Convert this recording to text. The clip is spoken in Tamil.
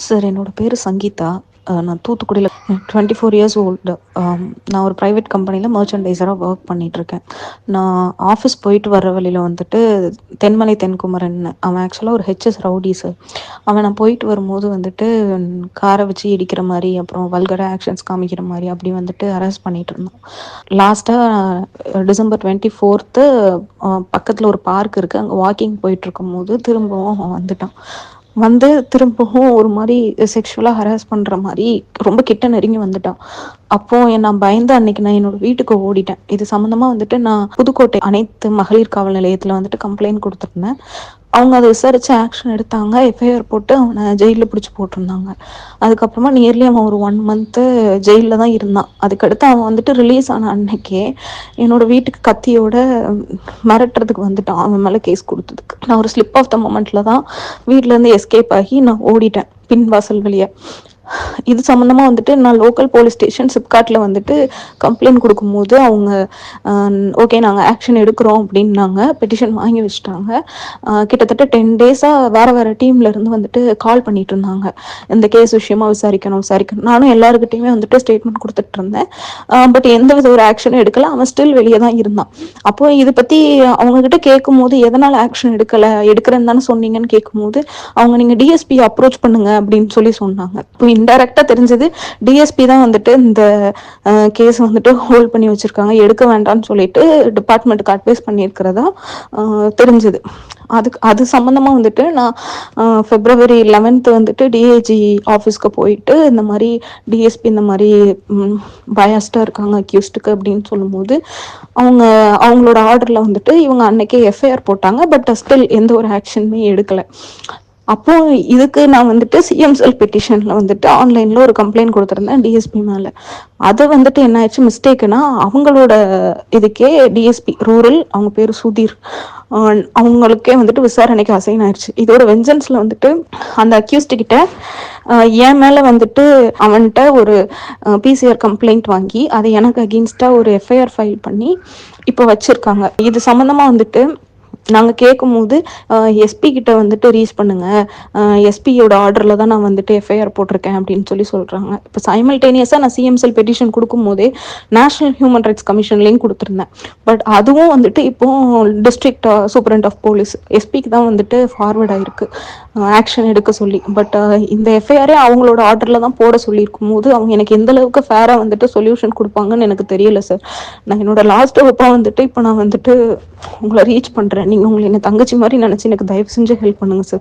சார் என்னோட பேரு சங்கீதா. நான் தூத்துக்குடியில 24 இயர்ஸ் ஓல்டு. நான் ஒரு பிரைவேட் கம்பெனில மெர்ச்சன்டைசரா வொர்க் பண்ணிட்டுருக்கேன். நான் ஆஃபீஸ் போயிட்டு வர வழியில வந்துட்டு தென்மலை தென்குமரன் அவன் ஆக்சுவலா ஒரு ஹெச்எஸ் ரவுடி சார். அவன் நான் போயிட்டு வரும்போது வந்துட்டு காரை வச்சு இடிக்கிற மாரி, அப்புறம் வல்கரா ஆக்ஷன்ஸ் காமிக்கிற மாரி அப்படி வந்துட்டு ஹராஸ் பண்ணிட்டு இருந்தான். லாஸ்ட்டா டிசம்பர் 24த்து பக்கத்துல ஒரு பார்க் இருக்கு. அங்க வாக்கிங் போயிட்டு இருக்கும்போது திரும்பவும் அவன் வந்துட்டான். வந்து திரும்பவும் ஒரு மாரி செக்ஷுவலா ஹராஸ் பண்ற மாரி ரொம்ப கிட்ட நெருங்கி வந்துட்டான். அப்போ நான் பயந்து அன்னைக்கு நான் என்னோட வீட்டுக்கு ஓடிட்டேன். இது சம்மந்தமா வந்துட்டு நான் புதுக்கோட்டை அனைத்து மகளிர் காவல் நிலையத்துல வந்துட்டு கம்ப்ளைண்ட் குடுத்திருந்தேன். அவங்க அத விசாரிச்சு ஆக்ஷன் எடுத்தாங்க. எஃப்ஐஆர் போட்டு அவன ஜெயில்ல பிடிச்சு போட்டிருந்தாங்க. அதுக்கப்புறமா நியர்லி அவன் ஒரு 1 மந்த்து ஜெயில்ல தான் இருந்தான். அதுக்கடுத்து அவன் வந்துட்டு ரிலீஸ் ஆன அன்னைக்கே என்னோட வீட்டுக்கு கத்தியோட மிரட்டுறதுக்கு வந்துட்டான். அவன் மேல கேஸ் குடுத்ததுக்கு. நான் ஒரு ஸ்லிப் ஆஃப் த மொமெண்ட்ல தான் வீட்ல இருந்து எஸ்கேப் ஆகி நான் ஓடிட்டேன் பின் வாசல் வழியா. இது சம்மந்தமா வந்துட்டு நான் லோக்கல் போலீஸ் ஸ்டேஷன் சிப்காட்ல வந்துட்டு கம்ப்ளைண்ட் குடுக்கும்போது அவங்க ஓகே நாங்க ஆக்ஷன் எடுக்கிறோம் அப்படின்னாங்க. பெட்டிஷன் வாங்கி வச்சுட்டாங்க. கிட்டத்தட்ட 10 டேஸா வேற வேற டீம்ல இருந்து வந்துட்டு கால் பண்ணிட்டு இருந்தாங்க. இந்த கேஸ் விஷயமா விசாரிக்கணும் விசாரிக்கணும். நானும் எல்லாருக்கிட்டையுமே வந்துட்டு ஸ்டேட்மெண்ட் குடுத்துட்டு இருந்தேன். பட் எந்த வித ஒரு ஆக்ஷனும் எடுக்கல. அவன் ஸ்டில் வெளியே தான் இருந்தான். அப்போ இதை பத்தி அவங்க கிட்ட கேட்கும்போது எதனால ஆக்ஷன் எடுக்கிறேன்னு தானே சொன்னீங்கன்னு கேட்கும்போது அவங்க நீங்க டிஎஸ்பி அப்ரோச் பண்ணுங்க அப்படின்னு சொல்லி சொன்னாங்க. இப்போ இன்டைரக்டா தெரிஞ்சது டிஎஸ்பி தான் வந்துட்டு இந்த கேஸ் வந்துட்டு ஹோல்ட் பண்ணி வச்சிருக்காங்க, எடுக்க வேண்டாம்னு சொல்லிட்டு டிபார்ட்மெண்ட்டுக்கு அட்வைஸ் பண்ணியிருக்கிறதா தெரிஞ்சது. அது சம்பந்தமா வந்துட்டு நான் February 11th வந்துட்டு டிஐஜி ஆஃபீஸ்க்கு போயிட்டு இந்த மாதிரி டிஎஸ்பி இந்த மாதிரி பயாஸ்டா இருக்காங்க அக்யூஸ்டுக்கு அப்படின்னு சொல்லும்போது அவங்களோட ஆர்டர்ல வந்துட்டு இவங்க அன்னைக்கே எஃப்ஐஆர் போட்டாங்க. பட் ஸ்டில் எந்த ஒரு ஆக்ஷனுமே எடுக்கல. அப்போ இதுக்கு நான் வந்துட்டு சிஎம் செல் பெட்டிஷன்ல வந்துட்டு ஆன்லைன்ல ஒரு கம்ப்ளைண்ட் கொடுத்திருந்தேன் டிஎஸ்பி மேல. அது வந்துட்டு என்ன ஆயிடுச்சு மிஸ்டேக்குன்னா அவங்களோட இதுக்கே டிஎஸ்பி ரூரல் அவங்க பேரு சுதீர் அவங்களுக்கே வந்துட்டு விசாரணைக்கு அசைன் ஆயிடுச்சு. இதோட வெஞ்சன்ஸ்ல வந்துட்டு அந்த அக்யூஸ்ட் கிட்ட என் மேல வந்துட்டு அவன்கிட்ட ஒரு பிசிஆர் கம்ப்ளைண்ட் வாங்கி அதை எனக்கு அகெயின்ஸ்டா ஒரு எஃப்ஐஆர் ஃபைல் பண்ணி இப்போ வச்சிருக்காங்க. இது சம்பந்தமா வந்துட்டு நாங்கள் கேட்கும்போது எஸ்பி கிட்ட வந்துட்டு ரீச் பண்ணுங்க, எஸ்பியோட ஆர்டரில் தான் நான் வந்துட்டு எஃப்ஐஆர் போட்டிருக்கேன் அப்படின்னு சொல்கிறாங்க. இப்போ சைமல்டேனியஸாக நான் சிஎம்செல் பெட்டிஷன் கொடுக்கும்போதே நேஷனல் ஹியூமன் ரைட்ஸ் கமிஷன்லேயும் கொடுத்துருந்தேன். பட் அதுவும் வந்துட்டு இப்போ டிஸ்ட்ரிக்ட் சூப்பரண்ட் ஆஃப் போலீஸ் எஸ்பிக்கு தான் வந்துட்டு ஃபார்வர்ட் ஆயிருக்கு ஆக்ஷன் எடுக்க சொல்லி. பட் இந்த எஃப்ஐஆரே அவங்களோட ஆர்டரில் தான் போட சொல்லியிருக்கும் போது அவங்க எனக்கு எந்த அளவுக்கு ஃபேராக வந்துட்டு சொல்யூஷன் கொடுப்பாங்கன்னு எனக்கு தெரியல சார். நான் என்னோட லாஸ்ட் ஹோப்பாக வந்துட்டு இப்போ நான் வந்துட்டு உங்களை ரீச் பண்ணுறேன். நீங்கள் உங்களை என்ன தங்கச்சி மாதிரி நினச்சி எனக்கு தயவு செஞ்சு ஹெல்ப் பண்ணுங்கள் சார்.